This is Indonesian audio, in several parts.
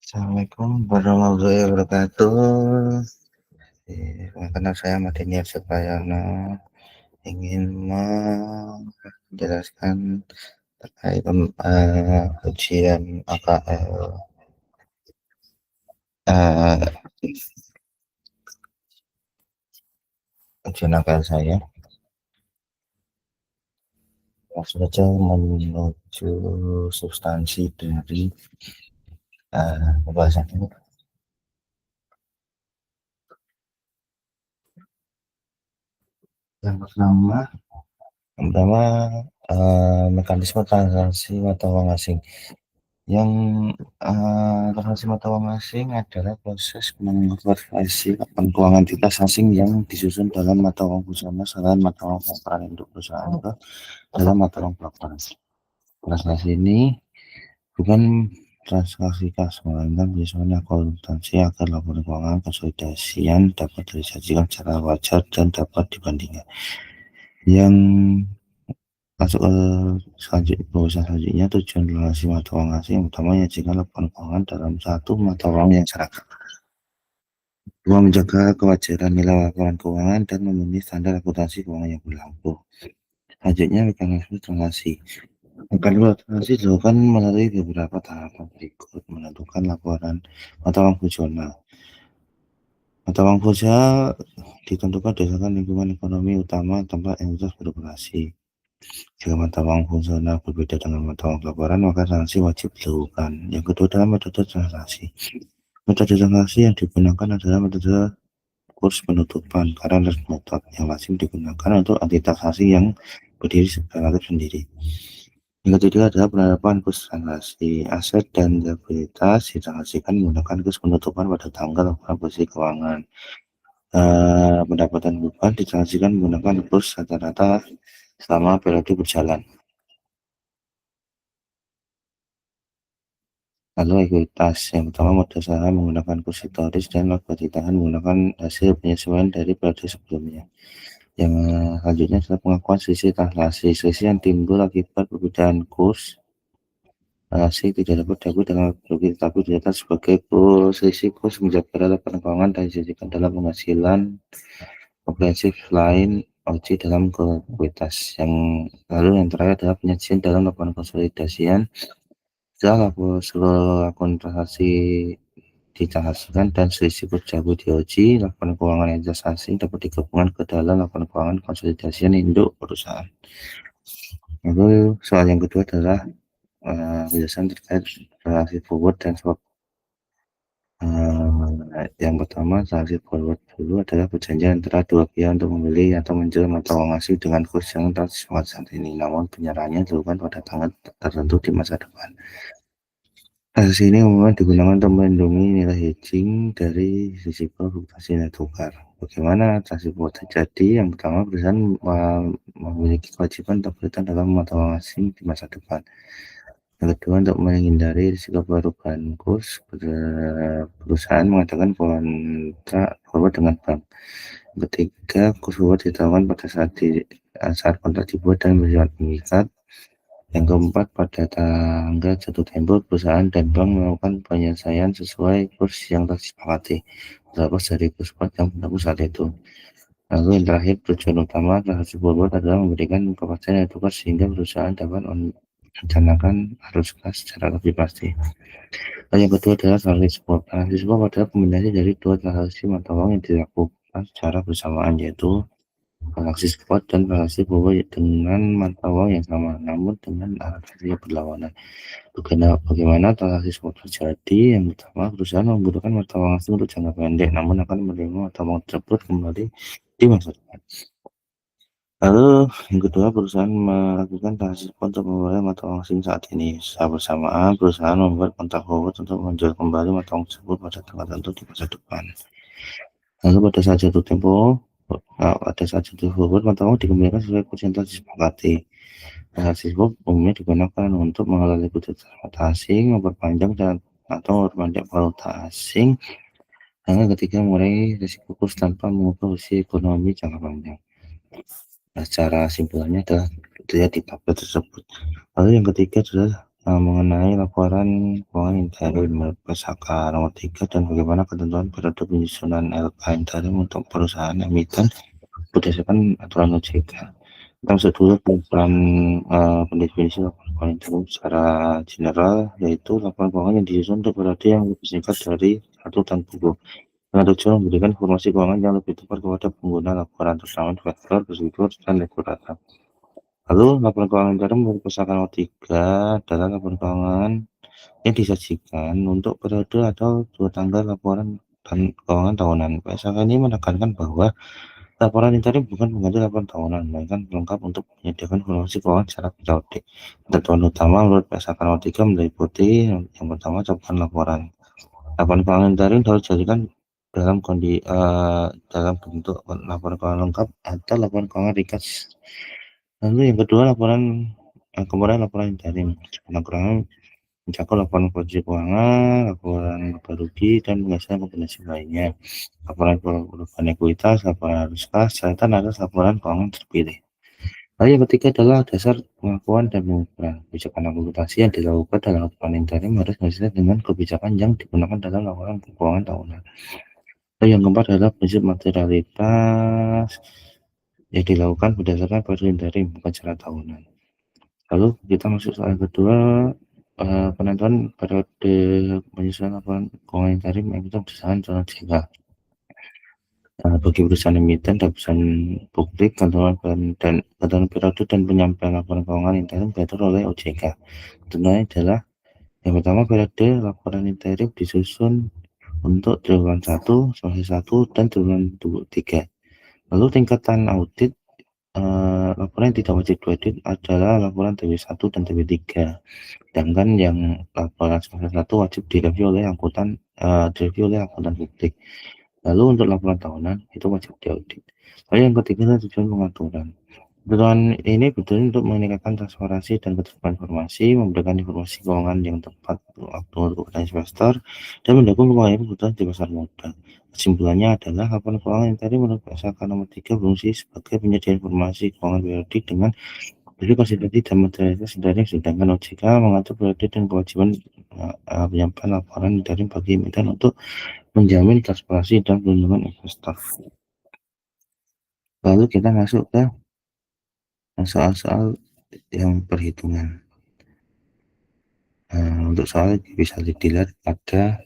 Assalamualaikum warahmatullahi wabarakatuh. Karena saya Madeniar Suprayana ingin menjelaskan terkait ujian AKL. Uh, Ujian AKL saya langsung saja menuju substansi dari pembahasan ini. Yang pertama mekanisme transaksi mata uang asing. Yang transaksi mata uang asing adalah proses mengonversi keuangan entitas asing yang disusun dalam mata uang bersama selain mata uang paparan untuk perusahaan ke dalam mata uang paparan. Transaksi ini bukan transaksi kas, melainkan biasanya akuntansi agar laporan keuangan konsolidasian dapat disajikan secara wajar dan dapat dibandingkan. Yang masuk ke selanjutnya, tujuan relasi mata uang asing yang utamanya jika laporan keuangan dalam satu mata uang yang seragam. Dua, menjaga kewajaran nilai laporan keuangan dan memenuhi standar akuntansi keuangan yang berlaku. Selanjutnya, mekanisme transaksi. Mekanisme transaksi dilakukan melalui beberapa tahapan berikut: menentukan laporan mata uang fungsional. Mata uang fungsional ditentukan berdasarkan lingkungan ekonomi utama tempat entitas beroperasi. Jika mata uang fungsional berbeda dengan mata uang laporan, maka sanksi wajib dilakukan. Yang kedua adalah metode transaksi. Metode transaksi yang digunakan adalah metode kurs penutupan, karena metode yang lazim digunakan untuk entitas asing yang berdiri relatif sendiri. Yang ketiga adalah penerapan kurs transaksi. Aset dan liabilitas ditransaksikan menggunakan kurs penutupan pada tanggal laporan posisi keuangan. Pendapatan beban ditransaksikan menggunakan kurs rata-rata selama periode berjalan. Lalu ekuitas, yang pertama modal saham menggunakan kurs historis dan laba ditahan menggunakan hasil penyesuaian dari periode sebelumnya. Yang selanjutnya adalah pengakuan selisih transaksi. Selisih yang timbul akibat perbedaan kurs transaksi tidak dapat diakui dengan rugi, tetapi dicatat sebagai selisih kurs menjaga laporan keuangan dan dijadikan dalam penghasilan komprehensif lain OC dalam ekuitas. Yang lalu yang terakhir adalah penyajian dalam laporan konsolidasian. Setelah seluruh akun transaksi ditransaksikan dan selisih kurs cabut dioji, laporan keuangan entitas asing dapat digabungkan ke dalam laporan keuangan konsolidasian induk perusahaan. Lalu soal yang kedua adalah penjelasan terkait transaksi forward dan swap. Yang pertama, transaksi forward dulu adalah perjanjian antara dua pihak untuk membeli atau menjual mata uang asing dengan kurs yang tersebut saat ini, namun penyerahannya dilakukan pada tanggal tertentu di masa depan. Transaksi ini umumnya digunakan untuk melindungi nilai hedging dari risiko fluktuasi nilai tukar. Bagaimana transaksi forward terjadi? Yang pertama, perusahaan memiliki kewajiban untuk berhutang dalam mata uang asing di masa depan. Yang kedua, untuk menghindari risiko perubahan kurs, perusahaan mengadakan kontrak forward dengan bank. Yang ketiga, kurs forward ditetapkan pada saat kontrak dibuat dan bersifat mengikat. Yang keempat, pada tanggal jatuh tempo, perusahaan dan bank melakukan penyelesaian sesuai kurs yang telah disepakati, terlepas dari kurs spot yang berlaku saat itu. Lalu yang terakhir, tujuan utama transaksi forward adalah memberikan kepastian nilai tukar sehingga perusahaan dapat merencanakan arus kas secara lebih pasti. Dan yang kedua adalah transaksi spot. Transaksi spot adalah kombinasi dari dua transaksi mata uang yang dilakukan secara bersamaan, yaitu transaksi spot dan transaksi forward dengan mata uang yang sama, namun dengan arus yang berlawanan. Bagaimana transaksi spot terjadi? Yang pertama, perusahaan membutuhkan mata uang asing untuk jangka pendek, namun akan menerima mata uang tersebut kembali di masa depan. Lalu yang kedua, perusahaan melakukan transaksi spot untuk membayar mata uang asing saat ini. Secara bersamaan, perusahaan membuat kontrak forward untuk menjual kembali mata uang tersebut pada tanggal tertentu di masa depan. Lalu pada saat jatuh tempo, forward mata uang dikembalikan sesuai kurs yang telah disepakati. Transaksi spot umumnya digunakan untuk mengelola likuiditas valuta asing, memperpanjang atau memperpanjang valuta asing, hingga ketika mengurangi risiko kurs tanpa mengubah posisi ekonomi jangka panjang. Nah, secara simpulannya adalah di tabel tersebut. Lalu yang ketiga adalah mengenai laporan keuangan interim Pusaka nomor 3 dan bagaimana ketentuan periode penyusunan LK interim untuk perusahaan emiten berdasarkan aturan OJK. Kita masuk dulu tentang pendefinisi laporan keuangan interim secara general, yaitu laporan keuangan yang disusun untuk periode yang lebih singkat dari satu tahun buku, dengan tujuan memberikan informasi keuangan yang lebih tepat kepada pengguna laporan, terutama investor, debitur, dan regulator. Lalu laporan keuangan interim menurut Pusaka nomor 3 adalah laporan keuangan yang disajikan untuk periode atau 2 tanggal laporan dan keuangan tahunan. Pusaka ini menekankan bahwa laporan interim bukan mengganti laporan tahunan, melainkan pelengkap untuk menyediakan informasi keuangan secara periodik. Ketentuan utama menurut Pusaka nomor 3 meliputi yang pertama catatan laporan. Laporan keuangan interim harus dijadikan dalam bentuk laporan keuangan lengkap atau laporan keuangan ringkas. Lalu yang kedua, kemudian laporan interim kurang mencakup laporan posisi keuangan, laporan laba rugi, dan penghasilan kombinasi lainnya, laporan perubahan ekuitas, laporan arus kas, serta laporan keuangan terpilih. Lalu yang ketiga adalah dasar pengakuan dan pengukuran. Kebijakan akumulasi yang dilakukan dalam laporan interim harus konsisten dengan kebijakan yang digunakan dalam laporan keuangan tahunan. Lalu yang keempat adalah prinsip materialitas yang dilakukan berdasarkan periode interim, bukan secara tahunan. Lalu kita masuk soal kedua, penentuan periode penyusunan laporan keuangan interim emiten berdasarkan calon OJK. Bagi perusahaan emiten dan perusahaan publik, ketentuan periode dan penyampaian laporan keuangan interim diatur oleh OJK. Contohnya adalah yang pertama, periode laporan interim disusun untuk triwulan 1, semester 1, dan triwulan 3. Lalu tingkatan audit, laporan yang tidak wajib diaudit adalah laporan TW1 dan TW3. Sedangkan yang laporan semester 1 wajib direview oleh akuntan publik. Lalu untuk laporan tahunan itu wajib diaudit. Lalu yang ketiga adalah tujuan pengaturan. Tujuan ini bertujuan untuk meningkatkan transparansi dan keterbukaan informasi, memberikan informasi keuangan yang tepat waktu untuk investor, dan mendukung pembayaran kebutuhan di pasar modal. Kesimpulannya adalah laporan keuangan interim menurut Pusaka nomor 3 berfungsi sebagai penyedia informasi keuangan periodik dengan jadi konsistensi dan materialitas interim, sedangkan OJK mengatur periode dan kewajiban penyampaian laporan interim bagi emiten untuk menjamin transparansi dan perlindungan investor. Lalu kita masuk ke soal-soal yang perhitungan. Untuk soal bisa dilihat pada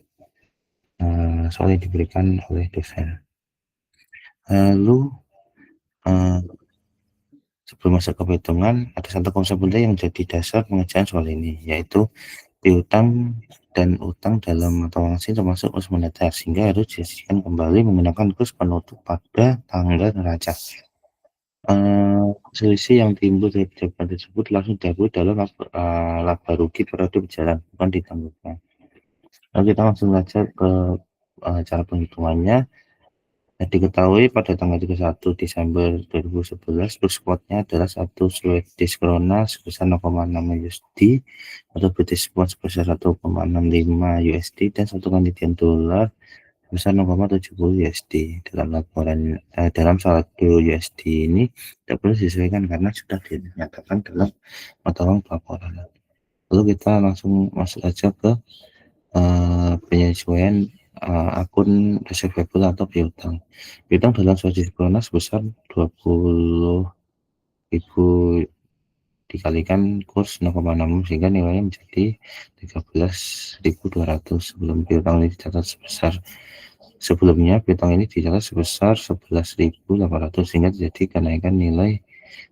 soal yang diberikan oleh dosen. Lalu sebelum masuk ke perhitungan, ada satu konsep penting yang menjadi dasar pengerjaan soal ini, yaitu piutang dan utang dalam mata uang asing termasuk kurs moneter, sehingga harus disajikan kembali menggunakan kurs penutup pada tanggal neraca. Selisih yang timbul dari pejabat tersebut langsung diakui dalam laba rugi periode berjalan, bukan ditanggungan. Lalu kita langsung saja ke cara penghitungannya. Diketahui pada tanggal 31 Desember 2011 kurs spotnya adalah 1 Swedish krona sebesar 0,6 USD atau British pound sebesar 1,65 USD dan 1 Canadian dollar sebesar 0,70 USD. Dalam saldo USD ini tidak perlu disesuaikan karena sudah dinyatakan dalam mata uang pelaporan. Lalu kita langsung masuk saja ke penyesuaian akun receivable atau piutang. Piutang dalam Swedish krona sebesar 20.000 dikalikan kurs 0,6 sehingga nilainya menjadi 13.200. Sebelumnya piutang ini dicatat sebesar 11.800 sehingga terjadi kenaikan nilai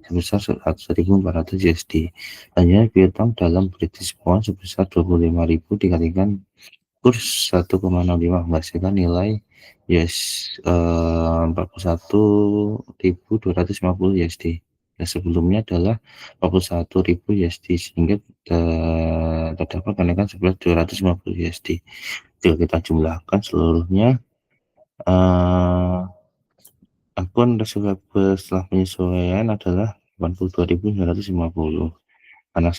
sebesar 1.400 USD. Hanya piutang dalam British pound sebesar 25.000 dikalikan kurs 1,05 menghasilkan nilai $41.250 USD. Dan sebelumnya adalah 41.000 USD sehingga terdapat kenaikan 11.250 USD. Jika kita jumlahkan seluruhnya, akun receivable setelah penyesuaian adalah 82.950. Karena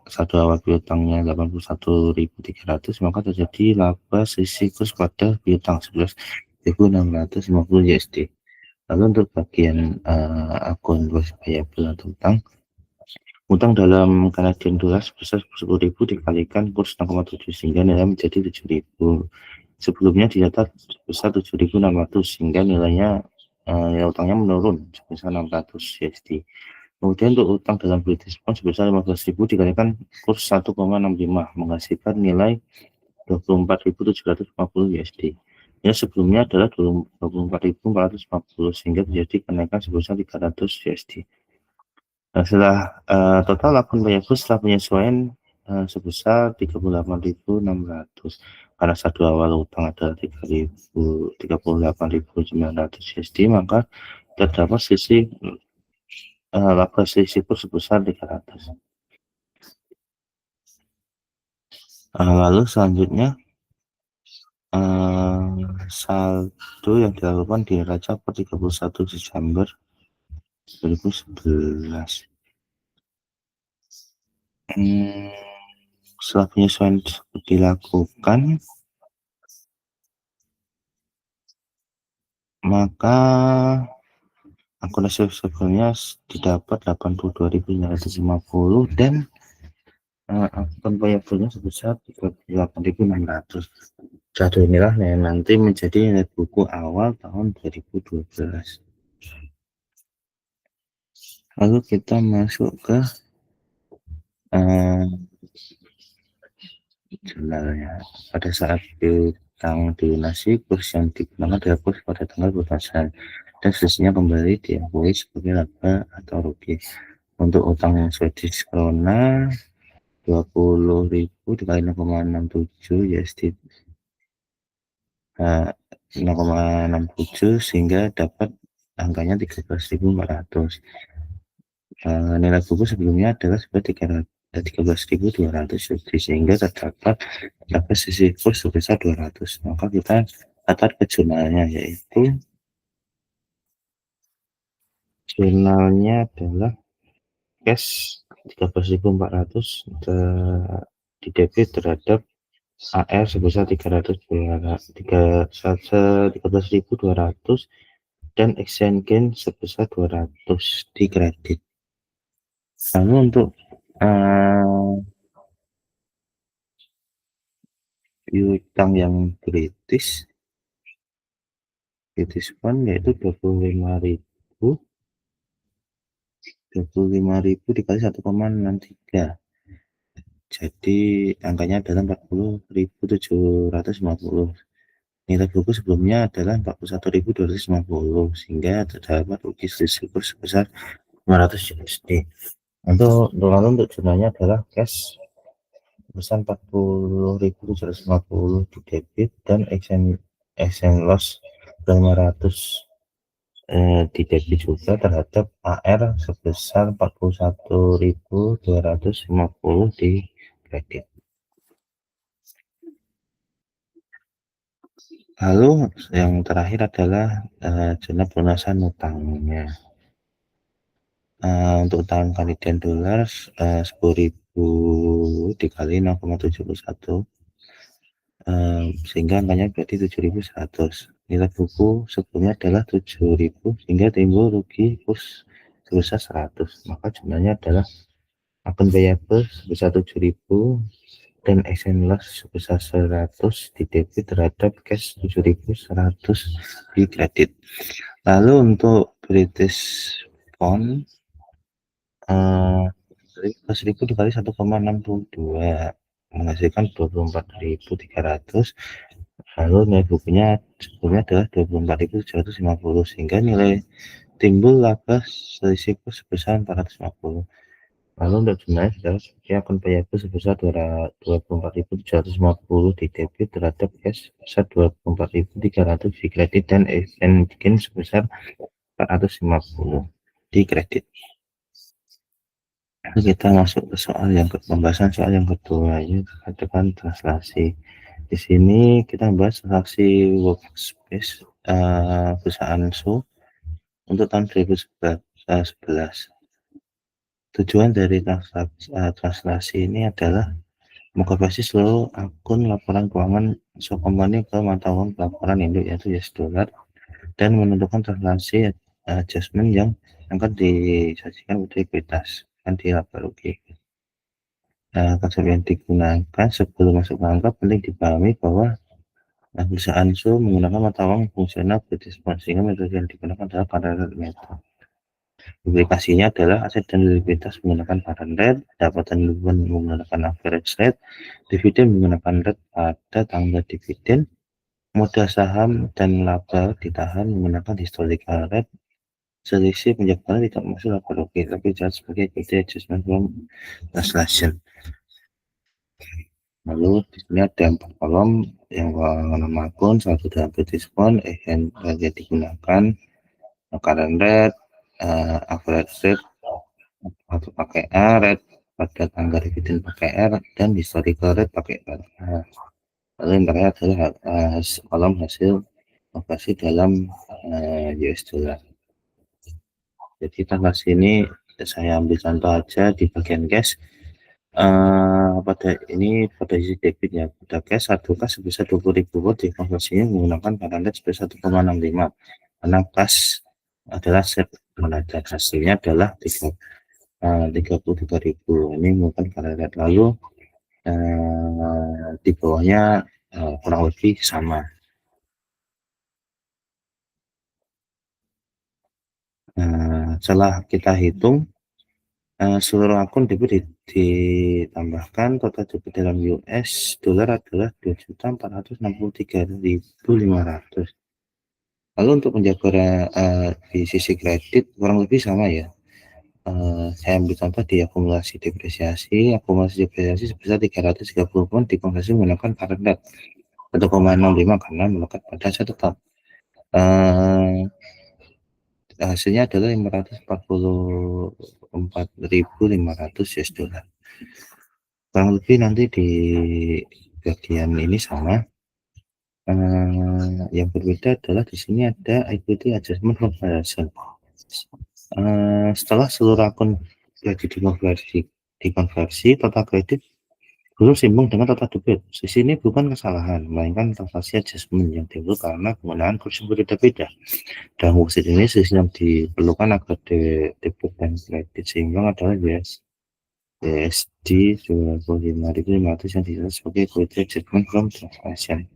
saldo awal piutangnya 81.300, maka terjadi laba selisih kurs pada piutang 11.650 USD. Lalu untuk bagian akun payable atau utang, Utang dalam Canadian dollar sebesar 10.000 dikalikan kurs 0,7 sehingga nilai menjadi 7.000. Sebelumnya dicatat sebesar 7.600 sehingga nilainya utangnya menurun sebesar 600 USD. Kemudian untuk utang dalam British Pound sebesar 15.000 dikalikan kurs 1,65 menghasilkan nilai 24.750 USD. Ya, sebelumnya adalah 24.450 sehingga terjadi kenaikan sebesar 300 USD. Nah, setelah total akun payable setelah penyesuaian sebesar 38.600 karena saldo awal utang adalah 38.900 USD, maka terdapat sisi laba selisih kurs sebesar 300. Lalu selanjutnya saldo yang dilakukan di neraca per 31 Desember 2011. Setelah penyesuaian dilakukan, maka akun sebelumnya didapat 82.950 dan akun payable-nya sebesar 38.600. Saldo inilah yang nanti menjadi nilai buku awal tahun 2012. Lalu kita masuk ke jurnalnya. Pada saat piutang dilunasi, kurs yang digunakan adalah kurs pada tanggal pelunasan dan seterusnya kembali diakui sebagai laba atau rugi. Untuk utang yang Swedish krona 20.000 dikali 0,67 USD 0,67 sehingga dapat angkanya 13.400. Nilai buku sebelumnya adalah sebagai 13.200 USD sehingga terdapat sisi kurs sebesar 200. Maka kita catat ke jurnalnya, yaitu jurnalnya adalah cash 13.400 di debit terhadap AR sebesar 13.200 dan exchange gain sebesar 200 di kredit. Lalu untuk piutang yang British Pound yaitu 25.000 dikali 1,63, jadi angkanya adalah 40.750. Nilai buku sebelumnya adalah 41.250 sehingga terdapat rugi selisih kurs sebesar 500 USD. Lalu untuk jurnalnya adalah cash sebesar 40.750 di debit dan exchange loss 500 di debit juga terhadap AR sebesar 41.250 di kredit. Lalu yang terakhir adalah jurnal pelunasan utangnya. Untuk tahun Canadian dollar 10.000 dikali 0,71 sehingga angkanya berarti 7.100. Nilai buku sebelumnya adalah 7.000 sehingga timbul rugi kurs sebesar 100. Maka jumlahnya adalah akun payable sebesar 7.000 dan exchange loss sebesar 100 di debit terhadap cash 7.100 di kredit. Lalu untuk British Pound 1.000 dikali 1,62 menghasilkan 24.300. Lalu nilai bukunya sebelumnya adalah 24.750 sehingga nilai timbul laba selisih kurs sebesar 450. Lalu untuk jumlahnya adalah sebagai akun payable sebesar 24.750 di debit terhadap cash sebesar 24.300 di kredit dan exchange gain sebesar 450 di kredit. Lalu kita masuk ke pembahasan soal yang kedua, yaitu dengan translasi. Di sini kita membahas transaksi workspace perusahaan SU untuk tahun 2011. Tujuan dari translasi ini adalah mengkonversi seluruh akun laporan keuangan SU company ke mata uang laporan induk yaitu US dollar dan menentukan translasi adjustment yang akan disajikan pada ekuitas. dimasukkan di laba rugi. Konsep yang digunakan sebelum masuk ke angka penting dipahami bahwa perusahaan SU menggunakan mata uang fungsional British pound, sehingga metode yang digunakan adalah parallel method. Aplikasinya adalah aset dan likuiditas menggunakan parallel, pendapatan menggunakan average rate, dividen menggunakan rate pada tanggal dividen, modal saham dan laba ditahan menggunakan historical rate, selisih penjualan tidak masuk laba rugi, tapi dicatat sebagai equity adjustment from translation. Lalu di sini ada 4 kolom yang nama akun, satu dalam British pound, yang digunakan, current rate, average rate atau pakai A, rate pada tanggal dividen pakai R, dan historical rate pakai R. Lalu yang terakhir adalah kolom hasil operasi dalam US dollar. Jadi tanggal sini saya ambil contoh aja di bagian cash. Pada sisi debit ya, pada cash 1 kas sebesar 20.000 watt dikonversinya menggunakan parallel sebesar 1,65, karena kas adalah set dan hasilnya adalah 33.000. Ini menggunakan parallel. Lalu di bawahnya kurang lebih sama. Setelah kita hitung seluruh akun debit ditambahkan, total debit dalam US dollar adalah 2.463.500. Lalu untuk menjaga di sisi kredit kurang lebih sama ya. Saya ambil contoh di akumulasi depresiasi sebesar 330 pun dikonversi menggunakan parallel 1,65 karena melekat pada aset tetap. Hasilnya adalah 544.500 US dollar. Kurang lebih nanti di bagian ini sama. Yang berbeda adalah di sini ada equity adjustment comparison. Setelah seluruh akun kredit dikonversi, total kredit belum seimbang dengan total debit. Di sini bukan kesalahan, melainkan transaksi adjustment yang timbul karena penggunaan kurs yang berbeda-beda. Dan fungsi ini yang diperlukan agar debit dan kredit seimbang adalah USD 25.500 yang dicatat sebagai equity adjustment from transaction.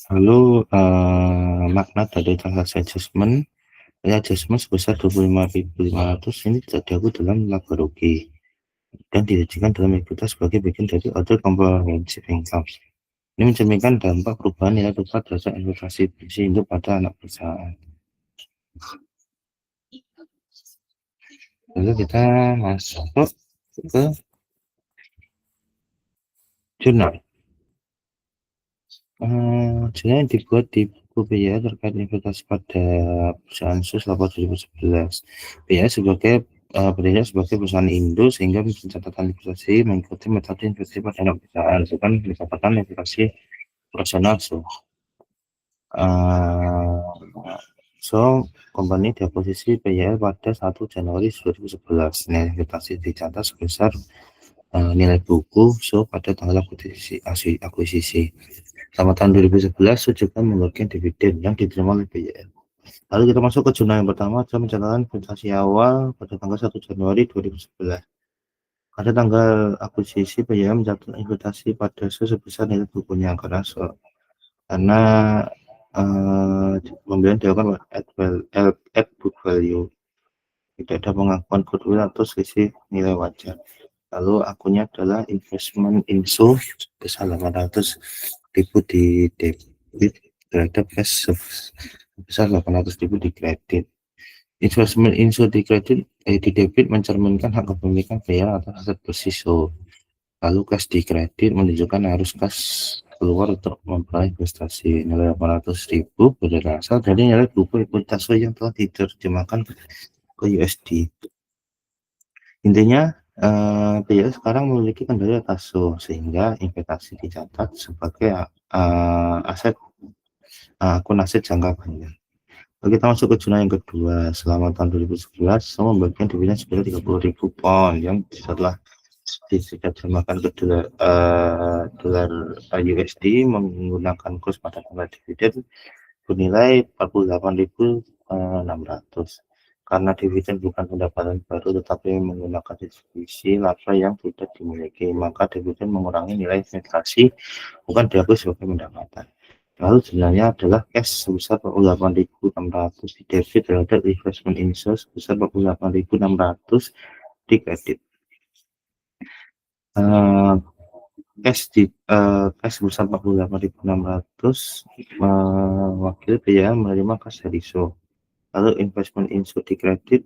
Lalu makna dari transaksi adjustment sebesar 25.500 ini tidak diakui dalam laba rugi dan dijadikan dalam ekuitas sebagai bagian dari other comprehensive income. Ini mencerminkan dampak perubahan nilai tukar terhadap investasi bersih induk pada anak perusahaan. Lalu kita masuk ke jurnal. Jurnal yang dibuat di buku BIA terkait investasi pada perusahaan SUS 2011. BIA berdiri sebagai perusahaan Indo, sehingga pencatatan investasi mengikuti metode investasi pada anak perusahaan, bukan pencatatan investasi profesional. Company di posisi PYL pada 1 Januari 2011. Nilai investasi dicatat sebesar nilai buku pada tanggal akuisisi. Selama tahun 2011, juga membagikan dividen yang diterima oleh PYL. Lalu kita masuk ke jurnal yang pertama, adalah pencatatan investasi awal pada tanggal 1 Januari 2011. Pada tanggal akuisisi, PYL mencatat investasi pada sebesar nilai bukunya karena pembelian dilakukan at book value, tidak ada pengakuan goodwill atau selisih nilai wajar. Lalu akunnya adalah investment inso sebesar 800.000 di debit terhadap cash sebesar 800.000 di kredit. Investment inso di kredit di debit mencerminkan hak kepemilikan PYL atas aset bersih. Lalu cash di kredit menunjukkan arus kas keluar untuk memperoleh investasi. Nilai 800.000 berasal dari nilai buku ekuitas yang telah diterjemahkan ke USD. Intinya PYL sekarang memiliki kendali atas SO, sehingga investasi dicatat sebagai akun aset jangka panjang. Lalu kita masuk ke jurnal yang kedua. Selama tahun 2011, SO membagikan dividen sebanyak 30.000 pound yang setelah diterjemahkan ke dolar USD menggunakan kurs mata uang dividen bernilai 48.600. Karena dividen bukan pendapatan baru tetapi menggunakan distribusi laba yang sudah dimiliki, maka dividen mengurangi nilai investasi, bukan diakui sebagai pendapatan. Lalu sebenarnya adalah cash sebesar 48.600 di debit terhadap investment insurance sebesar 48.600 di kredit. Cash sebesar 48.600 mewakili biaya menerima cash dari show. Lalu investment insurance di kredit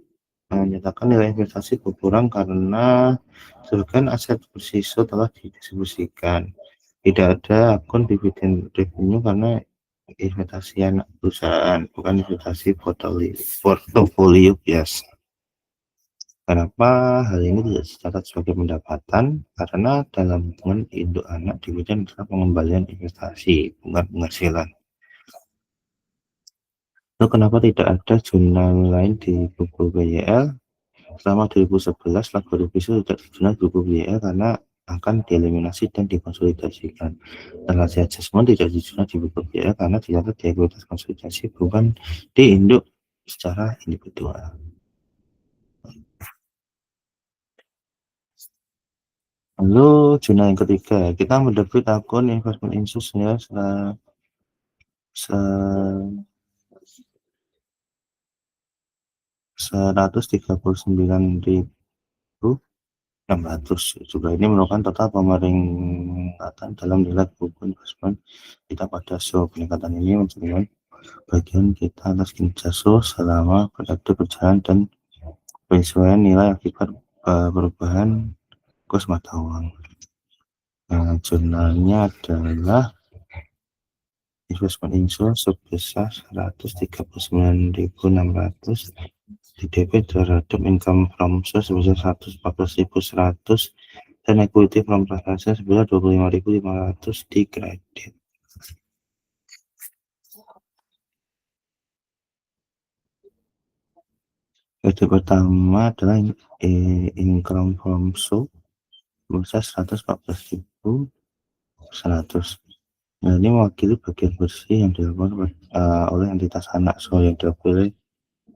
menyatakan nilai investasi berkurang karena sebagian aset bersisa telah didistribusikan. Tidak ada akun dividen revenue karena investasi anak perusahaan, bukan investasi portofolio biasa. Kenapa hal ini tidak dicatat sebagai pendapatan? Karena dalam hitungan induk anak dividen adalah pengembalian investasi, bukan penghasilan. Lalu kenapa tidak ada jurnal lain di buku BYL? Selama 2011, laba rugi tidak dijurnal di buku BYL karena akan dieliminasi dan dikonsolidasikan. Transaksi adjustment tidak dijurnal di buku BYL karena dicatat di ekuitas konsolidasi, bukan di induk secara individual. Lalu zona yang ketiga, kita mendebit akun investment insurance ya 139.600. Juga ini merupakan total pemeringkatan dalam nilai buku investment kita pada show. Peningkatan ini mencerminkan bagian kita atas kinerja show selama produktif berjalan dan penyesuaian nilai akibat perubahan kurs mata uang. Jurnalnya adalah investment insurance sebesar 139.600 di debit terhadap income from source sebesar 114.100 dan equity from transaction sebesar 25.500 di kredit. Kredit pertama adalah income from source sebesar 114.100. Nah, ini mewakili bagian bersih yang dilakukan oleh entitas anak so yang dipilih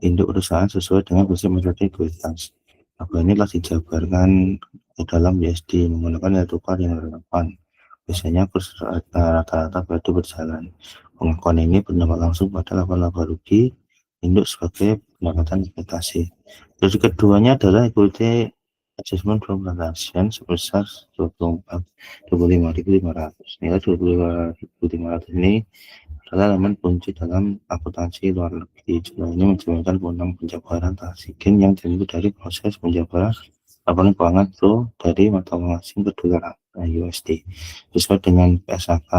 induk perusahaan sesuai dengan prinsip metode ekuitas. Laba ini telah dijabarkan ke dalam USD menggunakan nilai tukar yang relevan. Biasanya kurs rata-rata berarti berjalan. Pengakuan ini berdampak langsung pada laba rugi induk sebagai pendapatan investasi. Terus keduanya adalah equity adjustment from transaction sebesar 25.500. Nilai 25.500 ini adalah elemen kunci dalam akuntansi luar negeri. Jumlah ini mencerminkan kewenangan penjabaran transaksi yang dimulai dari proses penjabaran laporan keuangan flow dari mata uang asing ke dolar USD sesuai dengan PSAK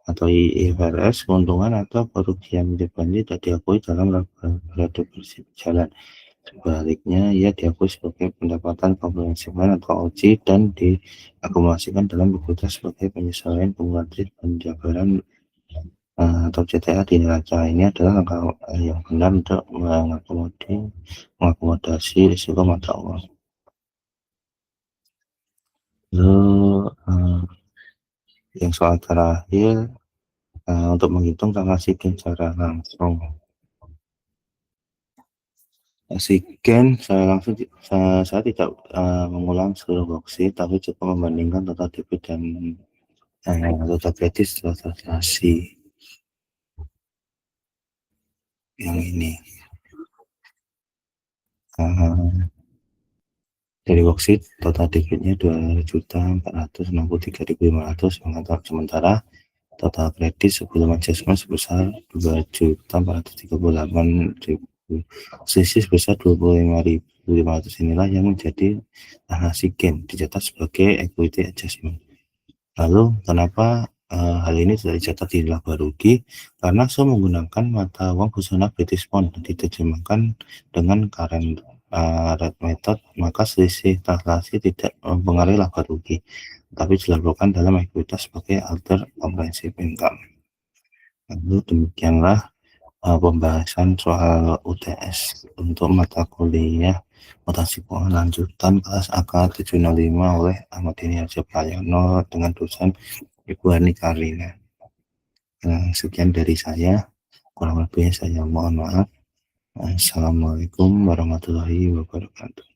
atau IFRS. Keuntungan atau kerugian dibantu tidak diakui dalam laba bersih berjalan. Sebaliknya, ia diakui sebagai pendapatan komprehensif atau OC dan diakumulasikan dalam ekuitas sebagai penyesuaian kumulatif penjabaran atau CTA di neraca. Ini adalah langkah yang benar untuk mengakomodasi risiko mata uang. Lalu yang soal terakhir untuk menghitung transaksi secara langsung. Saya tidak mengulang seluruh worksheet, tapi cukup membandingkan total debit dan total kredit setelah transaksi yang ini. Dari worksheet total debitnya 2.463.500, sementara total kredit sebelum adjustment sebesar 2.438.000. Selisih sebesar 25.500 inilah yang menjadi transaksi gain dicatat sebagai equity adjustment. Lalu kenapa hal ini tidak dicatat di laba rugi? Karena saya menggunakan mata uang fungsional British Pound dan diterjemahkan dengan current rate method, maka selisih transaksi tidak mempengaruhi laba rugi, tapi dilaporkan dalam ekuitas sebagai other comprehensive income. Lalu demikianlah pembahasan soal UTS untuk mata kuliah Mutasi keuangan lanjutan kelas AK 705 oleh Ahmad Yani Arja Prayono dengan dosen Ibu Ani Karina. Sekian dari saya, kurang lebih saya mohon maaf. Assalamualaikum warahmatullahi wabarakatuh.